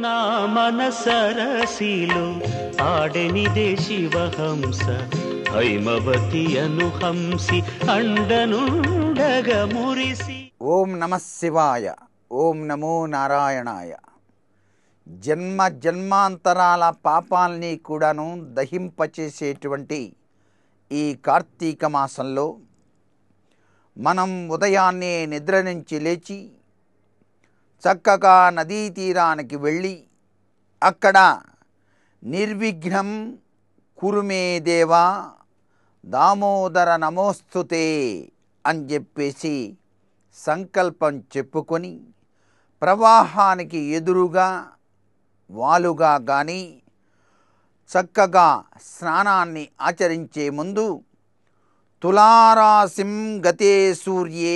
నా మనసరసిలో ఆడెనిదే శివహంస హైమవతి అనుహంసి అండనుండగ మురిసి. ఓం నమః శివాయ. ఓం నమో నారాయణాయ. జన్మ జన్మాంతరాల పాపాల్ని కూడాను దహింపచేసేటువంటి ఈ కార్తీక మాసంలో మనం ఉదయాన్నే నిద్ర నుంచి లేచి చక్కగా నదీ తీరానికి వెళ్ళి అక్కడ నిర్విఘ్నం కురుమే దేవా దామోదర నమోస్తుతే అని చెప్పేసి సంకల్పం చెప్పుకొని ప్రవాహానికి ఎదురుగా వాలుగా కానీ చక్కగా స్నానాన్ని ఆచరించే ముందు తులారాశిం గతే సూర్యే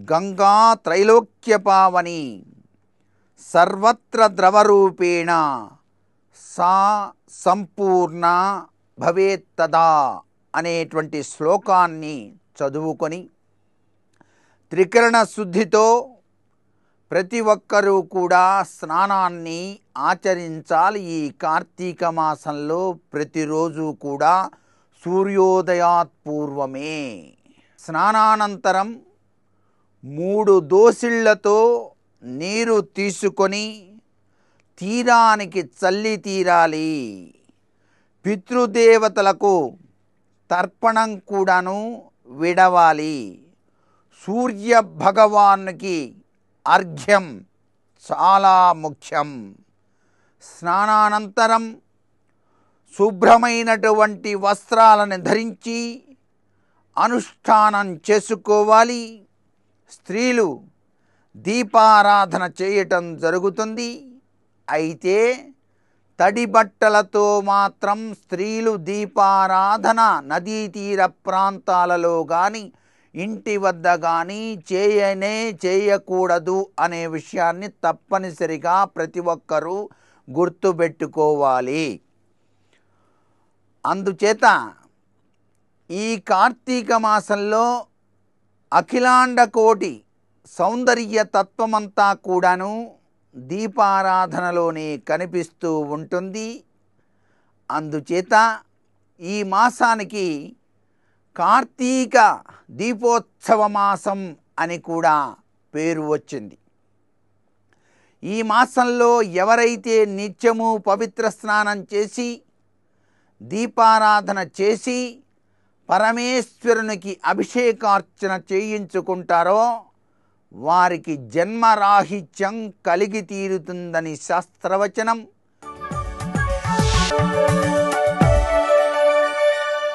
గంగా త్రైలోక్యపావని సర్వత్ర ద్రవరూపేణ సా సంపూర్ణ భవేత్తదా అనేటువంటి శ్లోకాన్ని చదువుకొని త్రికరణ శుద్ధితో ప్రతి ఒక్కరూ కూడా స్నానాన్ని ఆచరించాలి. ఈ కార్తీక మాసంలో ప్రతిరోజు కూడా సూర్యోదయాత్ పూర్వమే. స్నానానంతరం 3 దోసిళ్లతో నీరు తీసుకొని తీరానికి చల్లి తీరాలి. పితృదేవతలకు తర్పణం కూడాను విడవాలి. సూర్య భగవానునికి అర్ఘ్యం చాలా ముఖ్యం. స్నానానంతరం శుభ్రమైనటువంటి వస్త్రాలను ధరించి అనుష్ఠానం చేసుకోవాలి. స్త్రీలు దీపారాధన చేయటం జరుగుతుంది. అయితే తడి బట్టలతో మాత్రం స్త్రీలు దీపారాధన నదీ తీర ప్రాంతాలలో కానీ ఇంటి వద్ద కానీ చేయకూడదు అనే విషయాన్ని తప్పనిసరిగా ప్రతి ఒక్కరూ గుర్తుపెట్టుకోవాలి. అందుచేత ఈ కార్తీక మాసంలో అఖిలాండ కోటి సౌందర్య తత్వమంతా కూడాను దీపారాధనలోనే కనిపిస్తూ ఉంటుంది. అందుచేత ఈ మాసానికి కార్తీక దీపోత్సవ మాసం అని కూడా పేరు వచ్చింది. ఈ మాసంలో ఎవరైతే నిత్యము పవిత్ర స్నానం చేసి దీపారాధన చేసి పరమేశ్వరునికి అభిషేకార్చన చేయించుకుంటారో వారికి జన్మరాహిత్యం కలిగి తీరుతుందని శాస్త్రవచనం.